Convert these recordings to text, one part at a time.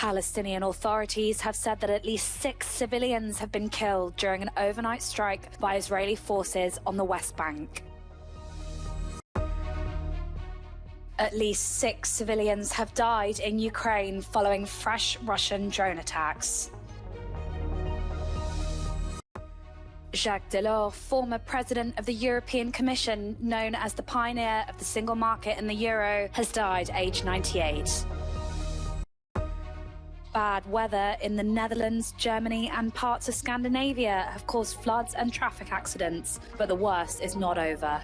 Palestinian authorities have said that at least 6 civilians have been killed during an overnight strike by Israeli forces on the West Bank. At least 6 civilians have died in Ukraine following fresh Russian drone attacks. Jacques Delors, former president of the European Commission, known as the pioneer of the single market and the euro, has died aged 98. Bad weather in the Netherlands, Germany and parts of Scandinavia have caused floods and traffic accidents, but the worst is not over.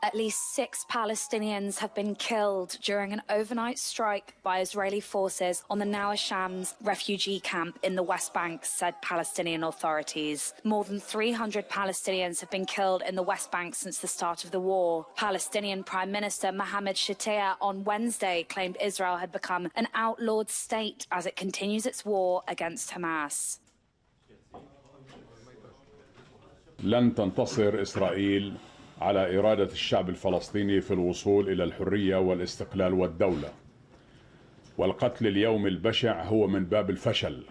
At least 6 Palestinians have been killed during an overnight strike by Israeli forces on the Now Shams refugee camp in the West Bank, said Palestinian authorities. More than 300 Palestinians have been killed in the West Bank since the start of the war. Palestinian Prime Minister Mohammed Shtayyeh on Wednesday claimed Israel had become an outlawed state as it continues its war against Hamas. لن تنتصر إسرائيل على إرادة الشعب الفلسطيني في الوصول إلى الحرية والاستقلال والدولة. والقتل اليوم البشع هو من باب الفشل.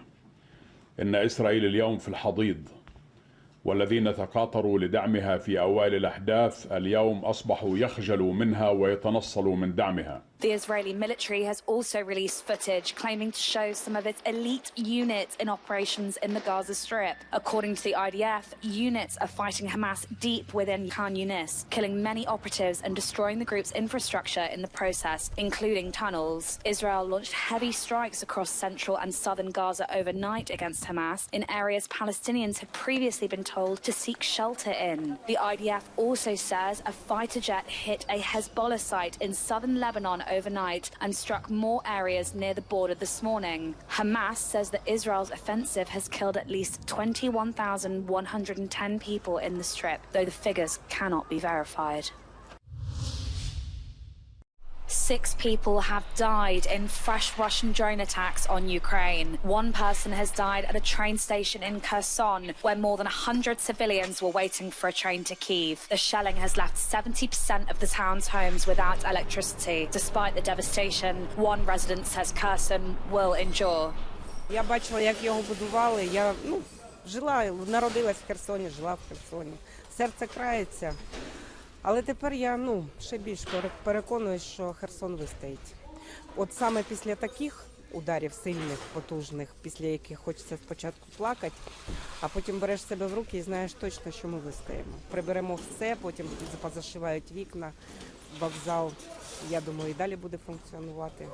إن إسرائيل اليوم في الحضيض، والذين تقاطروا لدعمها في أوائل الأحداث اليوم أصبحوا يخجلوا منها ويتنصلوا من دعمها. The Israeli military has also released footage claiming to show some of its elite units in operations in the Gaza Strip. According to the IDF, units are fighting Hamas deep within Khan Yunis, killing many operatives and destroying the group's infrastructure in the process, including tunnels. Israel launched heavy strikes across central and southern Gaza overnight against Hamas in areas Palestinians had previously been told to seek shelter in. The IDF also says a fighter jet hit a Hezbollah site in southern Lebanon overnight and struck more areas near the border this morning. Hamas says that Israel's offensive has killed at least 21,110 people in the Strip, though the figures cannot be verified. 6 people have died in fresh Russian drone attacks on Ukraine. 1 person has died at a train station in Kherson, where more than 100 civilians were waiting for a train to Kyiv. The shelling has left 70% of the town's homes without electricity. Despite the devastation, one resident says Kherson will endure. Я бачила, як його будували. Я жила, народилась в Херсоні, жила в Херсоні. Серце крається. Але тепер я ще більш переконуюсь, що Херсон вистоїть. От саме після таких ударів сильних, потужних, після яких хочеться спочатку плакати, а потім береш себе в руки і знаєш точно, що ми вистоїмо. Приберемо все, потім позашивають вікна, вокзал, я думаю, і далі буде функціонувати.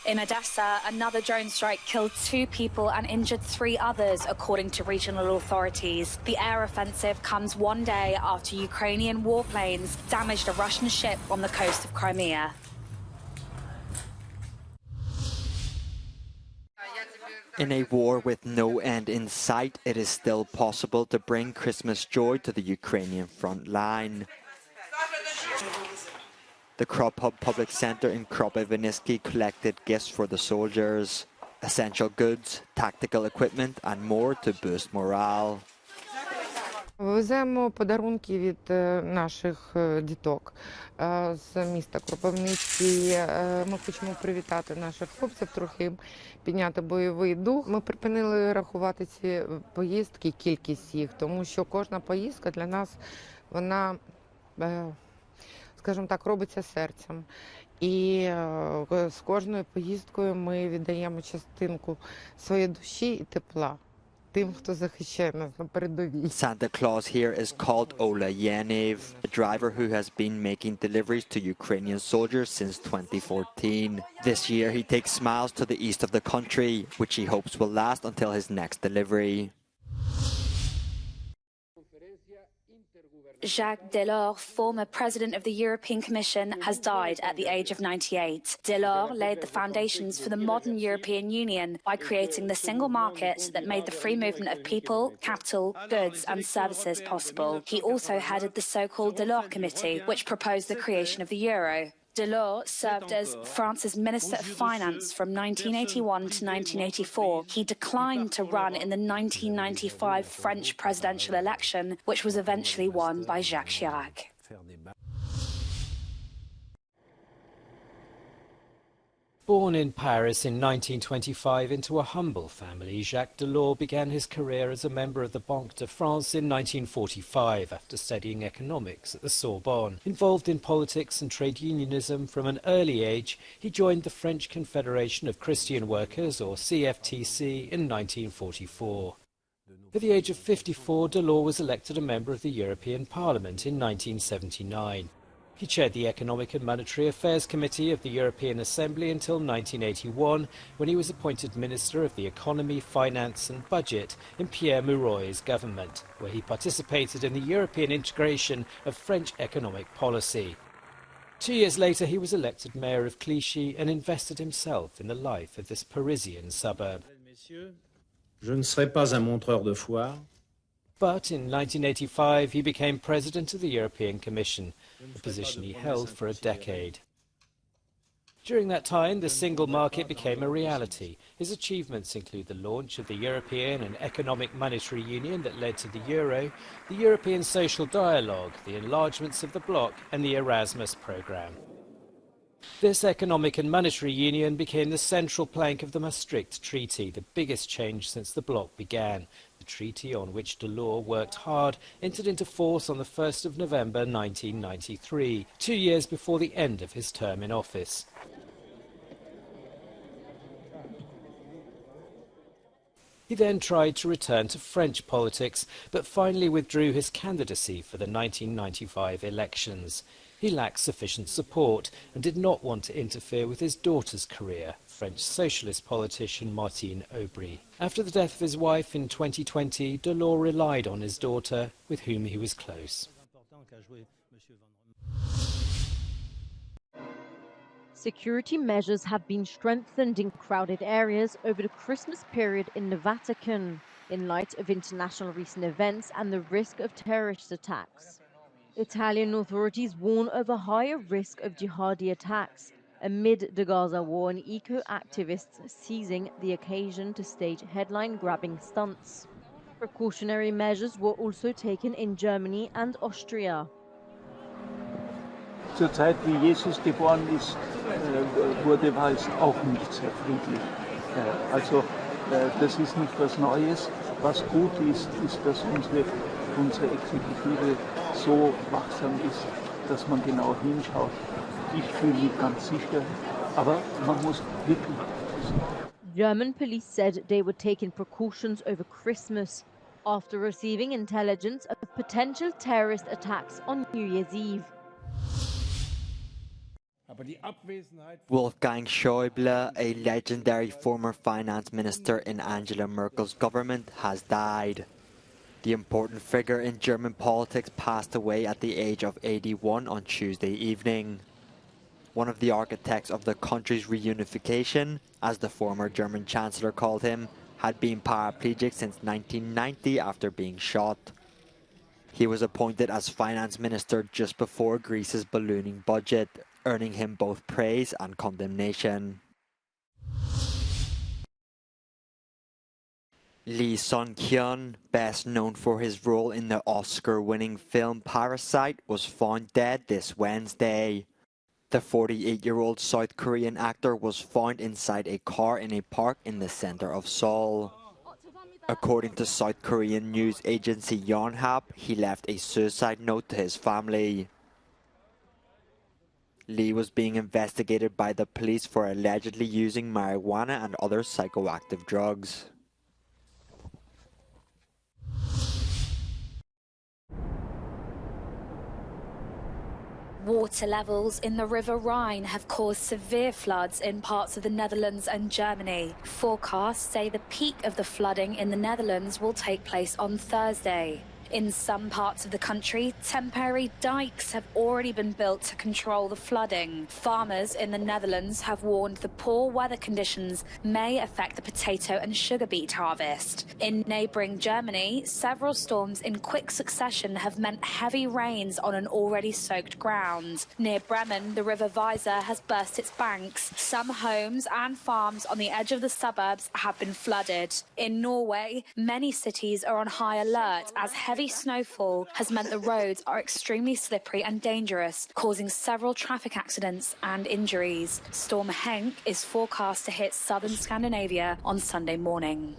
In Odessa, another drone strike killed 2 people and injured 3 others, according to regional authorities. The air offensive comes one day after Ukrainian warplanes damaged a Russian ship on the coast of Crimea. In a war with no end in sight, it is still possible to bring Christmas joy to the Ukrainian front line. The Kropov Public Center in Kropyvnytsky collected gifts for the soldiers, essential goods, tactical equipment and more to boost morale. Веземо подарунки від наших діток з міста Кропивницький. Ми хочемо привітати наших хлопців, трохи підняти бойовий дух. Ми припинили рахувати ці поїздки, кількість їх, тому що кожна поїздка для нас, вона, скажімо так, робиться серцем. І з кожною поїздкою ми віддаємо частинку своєї душі і тепла тим, хто захищає нас на передовій. Santa Claus here is called Ola Yanev, a driver who has been making deliveries to Ukrainian soldiers since 2014. This year he takes smiles to the east of the country, which he hopes will last until his next delivery. Jacques Delors, former president of the European Commission, has died at the age of 98. Delors laid the foundations for the modern European Union by creating the single market that made the free movement of people, capital, goods and services possible. He also headed the so-called Delors Committee, which proposed the creation of the euro. Delors served as France's Minister of Finance from 1981 to 1984. He declined to run in the 1995 French presidential election, which was eventually won by Jacques. Born in Paris in 1925 into a humble family, Jacques Delors began his career as a member of the Banque de France in 1945 after studying economics at the Sorbonne. Involved in politics and trade unionism from an early age, he joined the French Confederation of Christian Workers, or CFTC, in 1944. At the age of 54, Delors was elected a member of the European Parliament in 1979. He chaired the Economic and Monetary Affairs Committee of the European Assembly until 1981, when he was appointed Minister of the Economy, Finance and Budget in Pierre Mauroy's government, where he participated in the European integration of French economic policy. 2 years later, he was elected mayor of Clichy and invested himself in the life of this Parisian suburb. Je ne serai pas un montreur de foire. But in 1985, he became president of the European Commission, a position he held for a decade. During that time, the single market became a reality. His achievements include the launch of the European and Economic Monetary Union that led to the Euro, the European Social Dialogue, the enlargements of the bloc, and the Erasmus programme. This Economic and Monetary Union became the central plank of the Maastricht Treaty, the biggest change since the bloc began. The treaty, on which Delors worked hard, entered into force on the 1st of November 1993, 2 years before the end of his term in office. He then tried to return to French politics, but finally withdrew his candidacy for the 1995 elections. He lacked sufficient support and did not want to interfere with his daughter's career, French socialist politician Martine Aubry. After the death of his wife in 2020, Delors relied on his daughter, with whom he was close. Security measures have been strengthened in crowded areas over the Christmas period in the Vatican, in light of international recent events and the risk of terrorist attacks. Italian authorities warn of a higher risk of jihadi attacks amid the Gaza war and eco-activists seizing the occasion to stage headline-grabbing stunts. Precautionary measures were also taken in Germany and Austria. Zur Zeit, wie Jesus geboren ist, war es auch nicht sehr friedlich. Das ist nicht was Neues. Was gut ist, ist, dass unsere Exekutive so wachsam ist, dass man genau hinschaut. Ich fühle mich ganz sicher, aber man muss wirklich aufpassen. German police said they were taking precautions over Christmas after receiving intelligence of potential terrorist attacks on New Year's Eve. Wolfgang Schäuble, a legendary former finance minister in Angela Merkel's government, has died. The important figure in German politics passed away at the age of 81 on Tuesday evening. One of the architects of the country's reunification, as the former German Chancellor called him, had been paraplegic since 1990 after being shot. He was appointed as finance minister just before Greece's ballooning budget, earning him both praise and condemnation. Lee Sun-kyun, best known for his role in the Oscar-winning film Parasite, was found dead this Wednesday. The 48-year-old South Korean actor was found inside a car in a park in the center of Seoul. According to South Korean news agency Yonhap, he left a suicide note to his family. Lee was being investigated by the police for allegedly using marijuana and other psychoactive drugs. Water levels in the River Rhine have caused severe floods in parts of the Netherlands and Germany. Forecasts say the peak of the flooding in the Netherlands will take place on Thursday. In some parts of the country, temporary dikes have already been built to control the flooding. Farmers in the Netherlands have warned the poor weather conditions may affect the potato and sugar beet harvest. In neighbouring Germany, several storms in quick succession have meant heavy rains on an already soaked ground. Near Bremen, the River Weser has burst its banks. Some homes and farms on the edge of the suburbs have been flooded. In Norway, many cities are on high alert as heavy heavy snowfall has meant the roads are extremely slippery and dangerous, causing several traffic accidents and injuries. Storm Henk is forecast to hit southern Scandinavia on Sunday morning.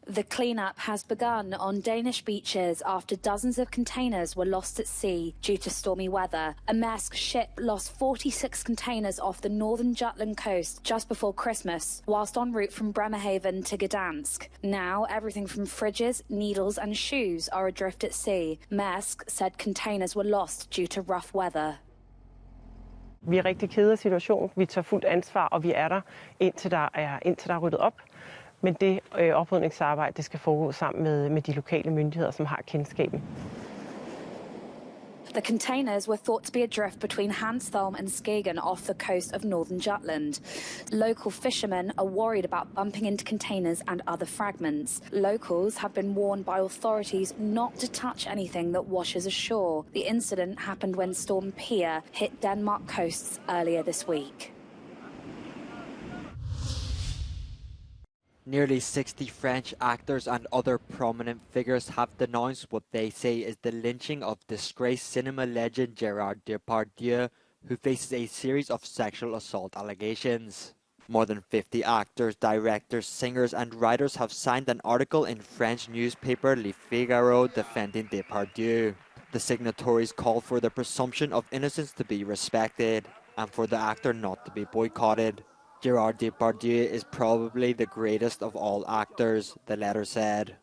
The cleanup has begun on Danish beaches after dozens of containers were lost at sea due to stormy weather. A Maersk ship lost 46 containers off the northern Jutland coast just before Christmas, whilst en route from Bremerhaven to Gdansk. Now, everything from fridges, needles and shoes are adrift at sea. Maersk said containers were lost due to rough weather. Vi er rigtig kede af situationen. Vi tager fuldt ansvar, og vi er der, indtil der er ryddet op. Men det oprydningsarbejde, det skal foregå sammen med de lokale myndigheder, som har kendskaben. The containers were thought to be adrift between Hanstholm and Skagen off the coast of northern Jutland. Local fishermen are worried about bumping into containers and other fragments. Locals have been warned by authorities not to touch anything that washes ashore. The incident happened when Storm Pia hit Denmark coasts earlier this week. Nearly 60 French actors and other prominent figures have denounced what they say is the lynching of disgraced cinema legend Gérard Depardieu, who faces a series of sexual assault allegations. More than 50 actors, directors, singers and writers have signed an article in French newspaper Le Figaro defending Depardieu. The signatories call for the presumption of innocence to be respected and for the actor not to be boycotted. Gérard Depardieu is probably the greatest of all actors, the letter said.